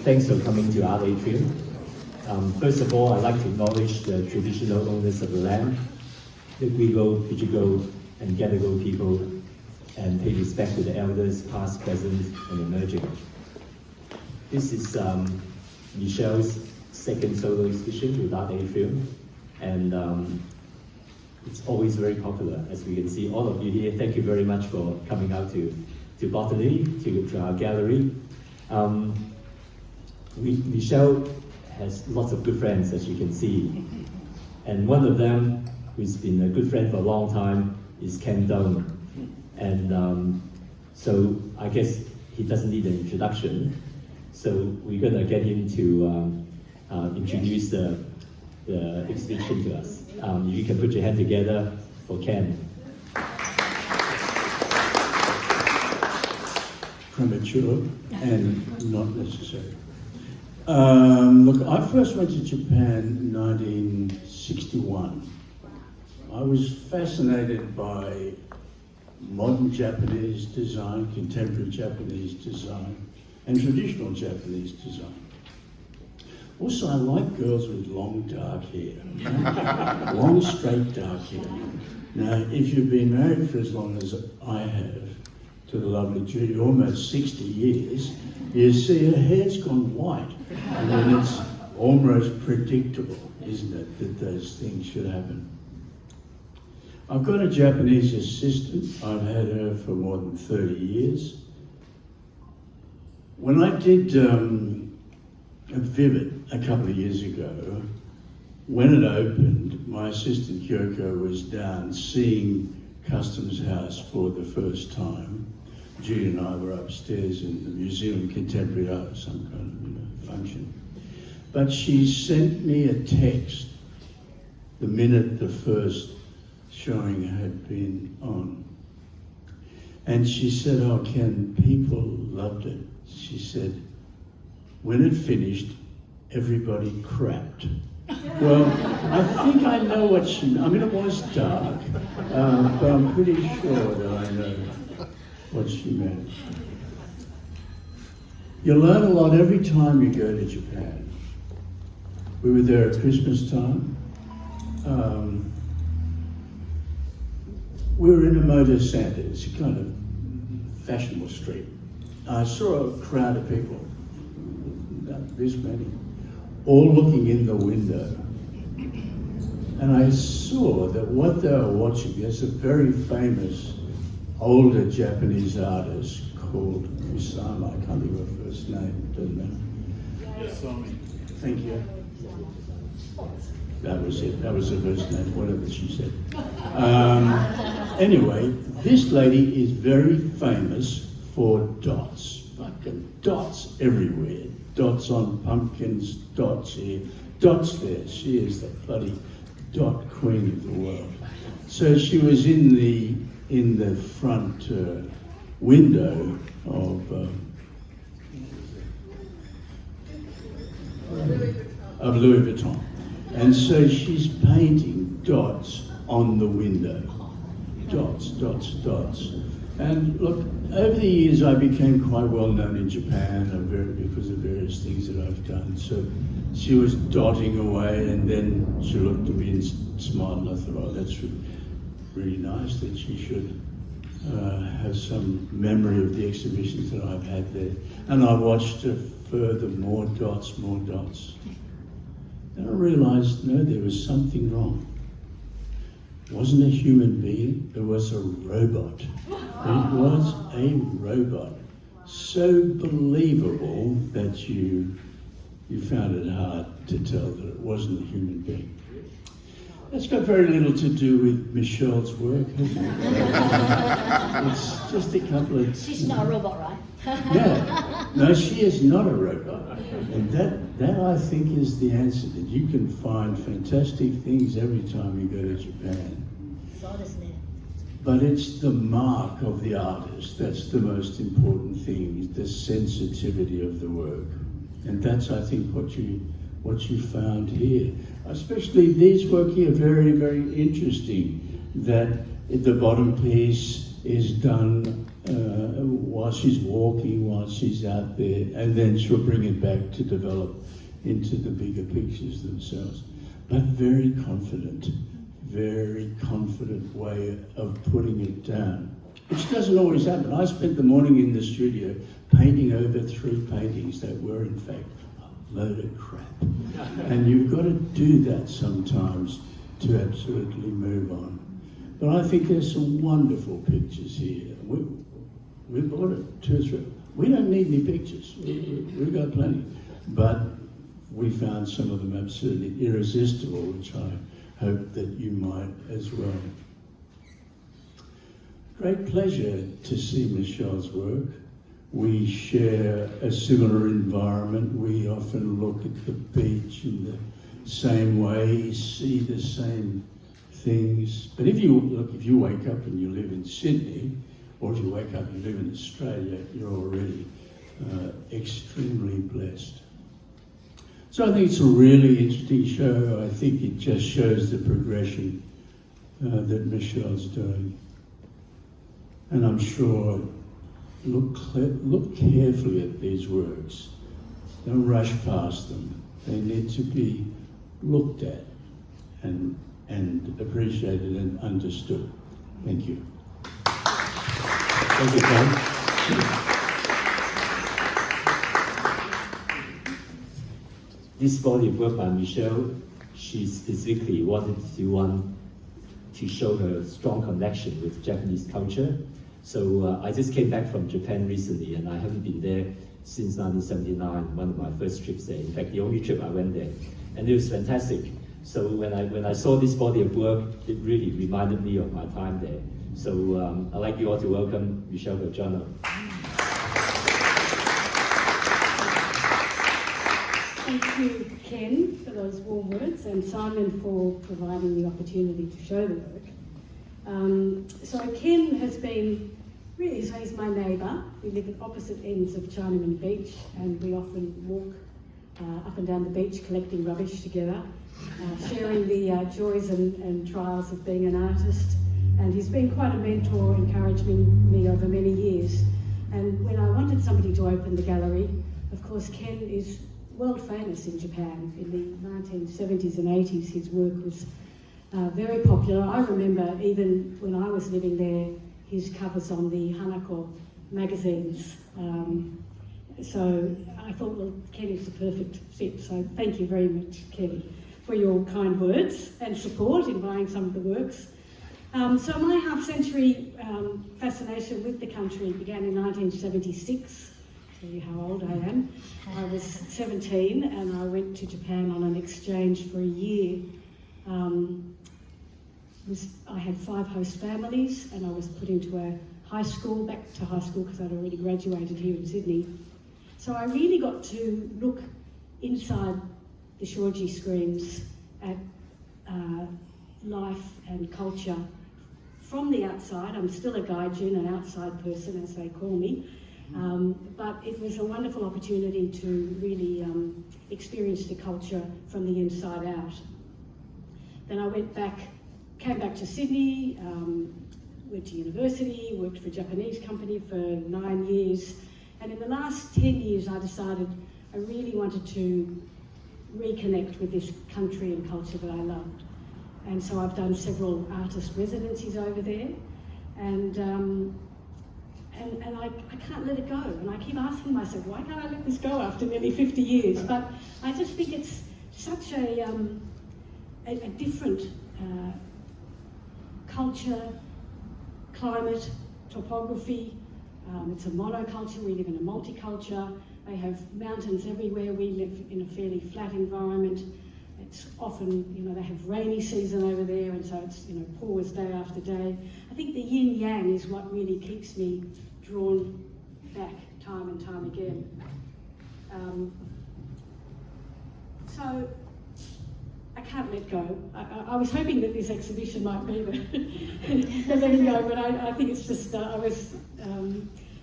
Thanks for coming to Art Atrium. First of all, I'd like to acknowledge the traditional owners of the land, the Grigo, Pichigo, and Gadigal people, and pay respect to the elders, past, present, and emerging. This is Michelle's second solo exhibition with Art Atrium, and it's always very popular, as we can see. All of you here, thank you very much for coming out to Botany, to our gallery. Michelle has lots of good friends, as you can see. And one of them, who's been a good friend for a long time, is Ken Dong. And so I guess he doesn't need an introduction. So we're gonna get him to introduce the exhibition to us. If you can put your hand together for Ken. Premature and not necessary. Look, I first went to Japan in 1961. I was fascinated by modern Japanese design, contemporary Japanese design, and traditional Japanese design. Also, I like girls with long dark hair, long straight dark hair. Now, if you've been married for as long as I have, to the lovely Judy, almost 60 years, you see her hair's gone white. I mean, it's almost predictable, isn't it, that those things should happen. I've got a Japanese assistant. I've had her for more than 30 years. When I did a Vivid a couple of years ago, when it opened, my assistant Kyoko was down seeing Customs House for the first time. Judy and I were upstairs in the Museum of Contemporary Art, some kind of function. But she sent me a text the minute the first showing had been on. And she said, "Oh, Ken, people loved it." She said, "When it finished, everybody crapped." Well, I think I know what she meant. I mean, it was dark, but I'm pretty sure that I know what she meant. You learn a lot every time you go to Japan. We were there at Christmas time. We were in a Moto Center. It's a kind of fashionable street. I saw a crowd of people, this many, all looking in the window. And I saw that what they were watching, there's a very famous older Japanese artist called Kusama. I can't think of her first name, doesn't matter. Yasumi. Thank you. That was it. That was the first name, whatever she said. Anyway, this lady is very famous for dots. Fucking dots everywhere. Dots on pumpkins, dots here, dots there. She is the bloody dot queen of the world. So she was in the front window of Louis Vuitton. And so she's painting dots on the window. Dots, dots, dots. And look, over the years I became quite well known in Japan because of various things that I've done. So she was dotting away, and then she looked at me and smiled, and I thought, oh, that's really nice that she should have some memory of the exhibitions that I've had there. And I watched her further, more dots, more dots. Then I realized, no, there was something wrong. It wasn't a human being, it was a robot. It was a robot. So believable that you found it hard to tell that it wasn't a human being. That's got very little to do with Michelle's work, hasn't it? It's just a couple of... She's not a robot, right? Yeah. No, she is not a robot. And that I think is the answer, that you can find fantastic things every time you go to Japan. So, isn't it? But it's the mark of the artist that's the most important thing, the sensitivity of the work. And that's, I think, what you found here. Especially these work here, very, very interesting. That the bottom piece is done while she's walking, while she's out there, and then she'll bring it back to develop into the bigger pictures themselves. But very confident way of putting it down, which doesn't always happen. I spent the morning in the studio painting over 3 paintings that were in fact a load of crap. And you've got to do that sometimes to absolutely move on. But I think there's some wonderful pictures here. We bought it 2 or 3. We don't need any pictures. We've got plenty. But we found some of them absolutely irresistible, which I hope that you might as well. Great pleasure to see Michelle's work. We share a similar environment. We often look at the beach in the same way, see the same things. But if you wake up and you live in Sydney, or if you wake up and live in Australia, you're already extremely blessed. So I think it's a really interesting show. I think it just shows the progression that Michelle's doing. And I'm sure, look carefully at these works. Don't rush past them. They need to be looked at and appreciated and understood. Thank you. Thank you, Ken. This body of work by Michelle, she specifically wanted to show her strong connection with Japanese culture. So I just came back from Japan recently, and I haven't been there since 1979, one of my first trips there. In fact, the only trip I went there, and it was fantastic. So when I saw this body of work, it really reminded me of my time there. So I'd like you all to welcome Michelle Belgiorno. Thank you, Ken, for those warm words, and Simon for providing the opportunity to show the work. So Ken has been, really, so he's my neighbour. We live at opposite ends of Chinaman Beach, and we often walk up and down the beach collecting rubbish together, sharing the joys and trials of being an artist. And he's been quite a mentor, encouraging me over many years. And when I wanted somebody to open the gallery, of course, Ken is world famous in Japan. In the 1970s and 80s, his work was very popular. I remember even when I was living there, his covers on the Hanako magazines. So I thought, well, Ken is the perfect fit. So thank you very much, Ken, for your kind words and support in buying some of the works. So my half-century fascination with the country began in 1976. Tell you how old I am. I was 17 and I went to Japan on an exchange for a year. I had 5 host families and I was put into a high school, back to high school because I'd already graduated here in Sydney. So I really got to look inside the shoji screens at life and culture from the outside. I'm still a gaijin, an outside person as they call me. But it was a wonderful opportunity to really experience the culture from the inside out. Then I came back to Sydney, went to university, worked for a Japanese company for 9 years. And in the last 10 years, I decided I really wanted to reconnect with this country and culture that I loved. And so I've done several artist residencies over there. And I can't let it go. And I keep asking myself, why can't I let this go after nearly 50 years? But I just think it's such a different culture, climate, topography. It's a monoculture, we live in a multiculture. They have mountains everywhere. We live in a fairly flat environment. It's often, they have rainy season over there, and so it's, pours day after day. I think the yin-yang is what really keeps me drawn back time and time again. So I can't let go. I was hoping that this exhibition might be the letting go, but I think it's just, I was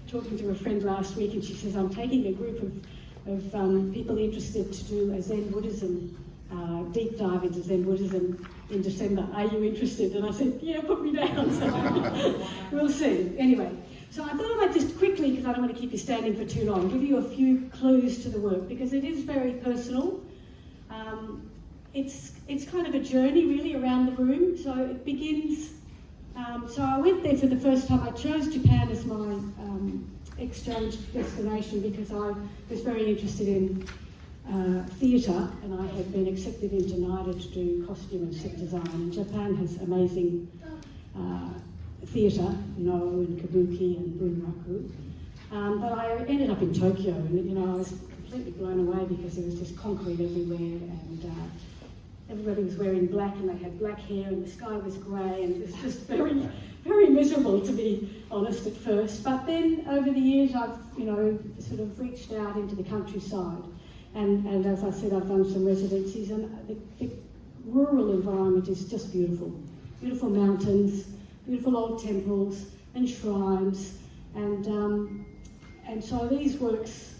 talking to a friend last week and she says, I'm taking a group of people interested to do a Zen Buddhism deep dive into Zen Buddhism in December. Are you interested? And I said, yeah, put me down. So we'll see. Anyway, So I thought I might just quickly, because I don't want to keep you standing for too long, give you a few clues to the work, because it is very personal. It's kind of a journey really around the room. So it begins, so I went there for the first time. I chose Japan as my exchange destination because I was very interested in theatre, and I had been accepted into NIDA to do costume and set design. And Japan has amazing theatre, No and Kabuki and Bunraku. But I ended up in Tokyo, and I was completely blown away because there was just concrete everywhere, and everybody was wearing black, and they had black hair, and the sky was grey, and it was just very, very miserable, to be honest, at first. But then over the years, I've sort of reached out into the countryside, and as I said, I've done some residencies, and the rural environment is just beautiful. Beautiful mountains, beautiful old temples and shrines, and so these works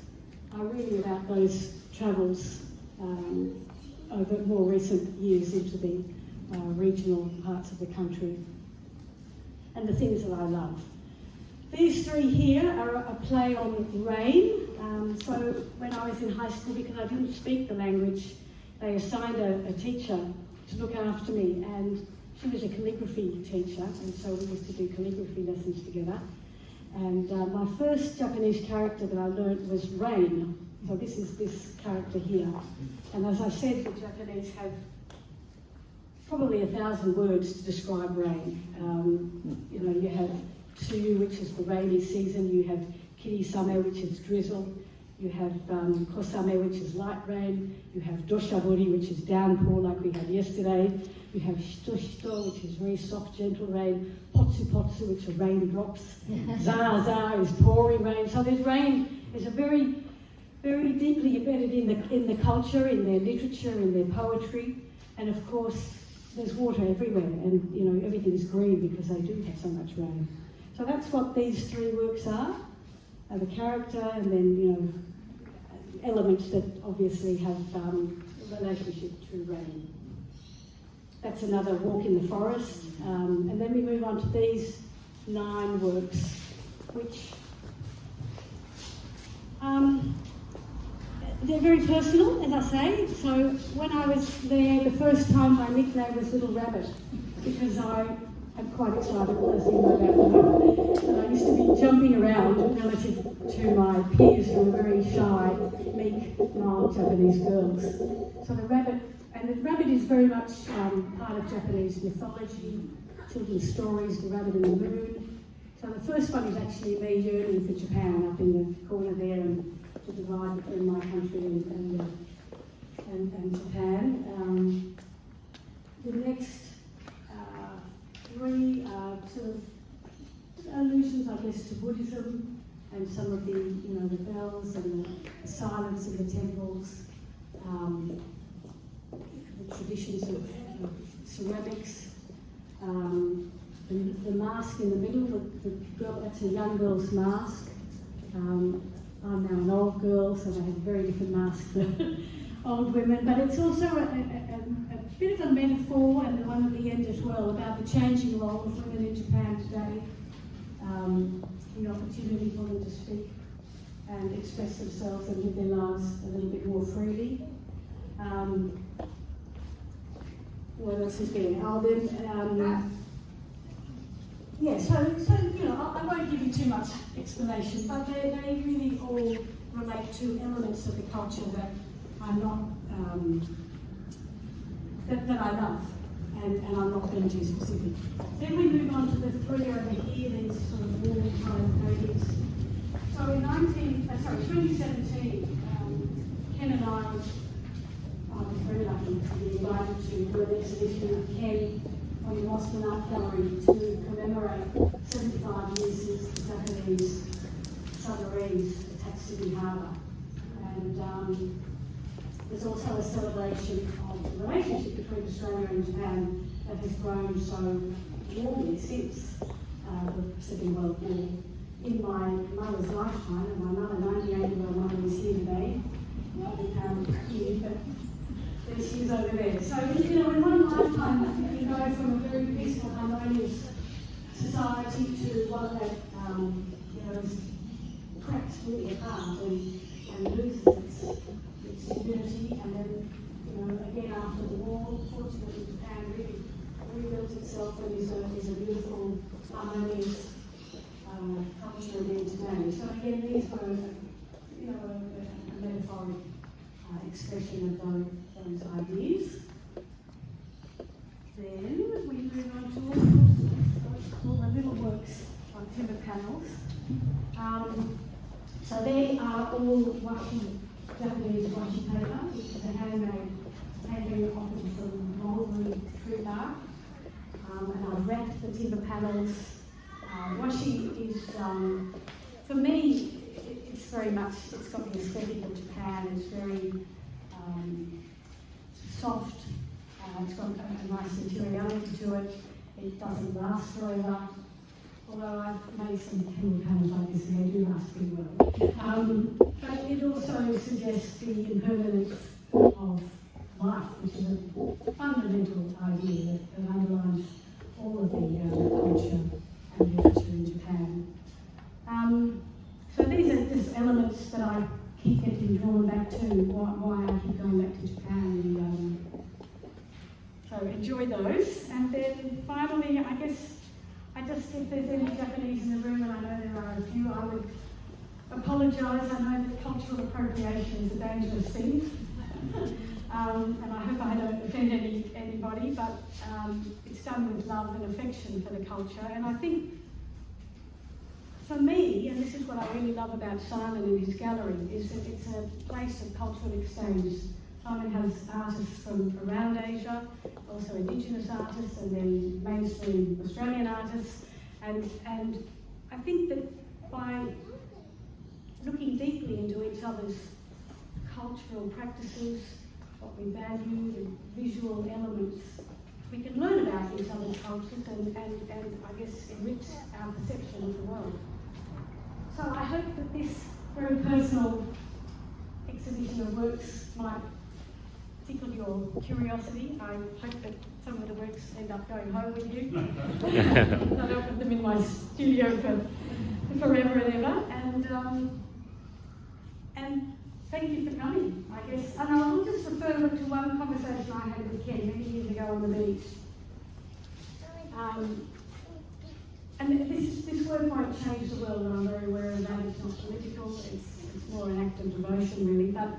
are really about those travels over more recent years into the regional parts of the country and the things that I love. These three here are a play on rain. So when I was in high school, because I didn't speak the language, they assigned a teacher to look after me, and she was a calligraphy teacher, and so we used to do calligraphy lessons together. And my first Japanese character that I learned was rain. So this is this character here. And as I said, the Japanese have probably 1,000 words to describe rain. You have tsuyu, which is the rainy season. You have kirisame, which is drizzle. You have kosame, which is light rain. You have doshaburi, which is downpour like we had yesterday. You have shito, which is very soft, gentle rain. Potsu potsu, which are raindrops. Za is pouring rain. So there's rain is a very, very deeply embedded in the culture, in their literature, in their poetry. And of course, there's water everywhere, and everything's green because they do have so much rain. So that's what these three works are. The character, and then elements that obviously have relationship to rain. That's another walk in the forest, and then we move on to these 9 works, which they're very personal, as I say. So when I was there the first time, my nickname was Little Rabbit, because I'm quite excited, as you no doubt know. And I used to be jumping around relative to my peers who were very shy, meek, mild Japanese girls. So the rabbit is very much part of Japanese mythology, children's stories, the rabbit in the moon. So the first one is actually me yearning for Japan, up in the corner there, and to divide between my country and Japan. The next 3 sort of allusions, I guess, to Buddhism and some of the, the bells and the silence in the temples, the traditions of ceramics, the mask in the middle, the girl, that's a young girl's mask. I'm now an old girl, so they have very different masks for old women, but it's also a bit of a metaphor, and the one at the end as well, about the changing role of women in Japan today, the opportunity for them to speak and express themselves and live their lives a little bit more freely. What else is there? I won't give you too much explanation, but they really all relate to elements of the culture that I'm not, that I love, and I'm not being too specific. Then we move on to the 3 over here, these sort of warm kind of paintings. So in 2017, Ken and I was very lucky to be invited to do an exhibition of Ken on the Boston Art Gallery to commemorate 75 years since the Japanese submarines attacked Sydney Harbour. And there's also a celebration of the relationship between Australia and Japan that has grown so warmly since the Second World War. In my mother's lifetime, and my mother, 98-year-old mother, is here today. Not here, but there she is over there. So, in one lifetime, you go from a very peaceful, harmonious society to one that Taiwanese culture there today. So again, these were, a metaphoric expression of those ideas. Then we move on to all the little works on timber panels. So they are all Japanese washi paper, which is a handmade painting often from mulberry tree bark. And I've wrapped the timber panels. Washi is, for me, it's very much, it's got the aesthetic of Japan. It's very soft. It's got a nice materiality to it. It doesn't last forever. Although I've made some timber panels like this and they do last pretty well. But it also suggests the impermanence of life, which is a fundamental idea that underlines all of the culture and literature in Japan. So these are just elements that I keep getting drawn back to, why I keep going back to Japan. And, so enjoy those. And then finally, I guess, if there's any Japanese in the room, and I know there are a few, I would apologise. I know that cultural appropriation is a dangerous thing. And I hope I don't offend anybody, but it's done with love and affection for the culture. And I think, for me, and this is what I really love about Simon and his gallery, is that it's a place of cultural exchange. Simon has artists from around Asia, also Indigenous artists, and then mainstream Australian artists. And I think that by looking deeply into each other's cultural practices, what we value, the visual elements, we can learn about each other's cultures and I guess enrich our perception of the world. So I hope that this very personal exhibition of works might tickle your curiosity. I hope that some of the works end up going home with you. I don't put them in my studio for forever and ever. And thank you for coming, I guess. And I will just refer to one conversation I had with Ken many years ago on the beach. And this work won't change the world, and I'm very aware of that. It's not political, it's more an act of devotion, really. But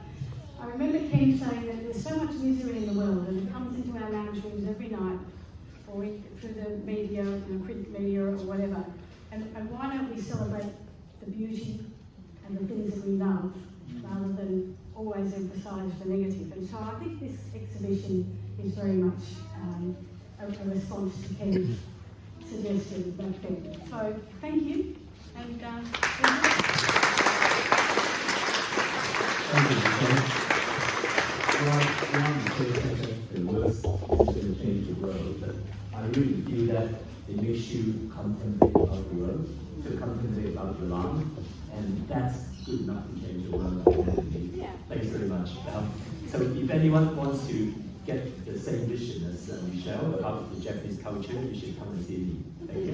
I remember Ken saying that there's so much misery in the world, and it comes into our lounge rooms every night, or through the media, print media, or whatever. And why don't we celebrate the beauty and the things that we love, rather than always emphasise the negative? And so I think this exhibition is very much a response to Ken's suggestion back then. So thank you. And Thank you. The words is going to change the world, but I really feel that it makes you contemplate about the world, to contemplate about the land, and that's good enough to change the world. Yeah. Thanks very much. So if anyone wants to get the same vision as Michelle about the Japanese culture, you should come and see me. Thank you.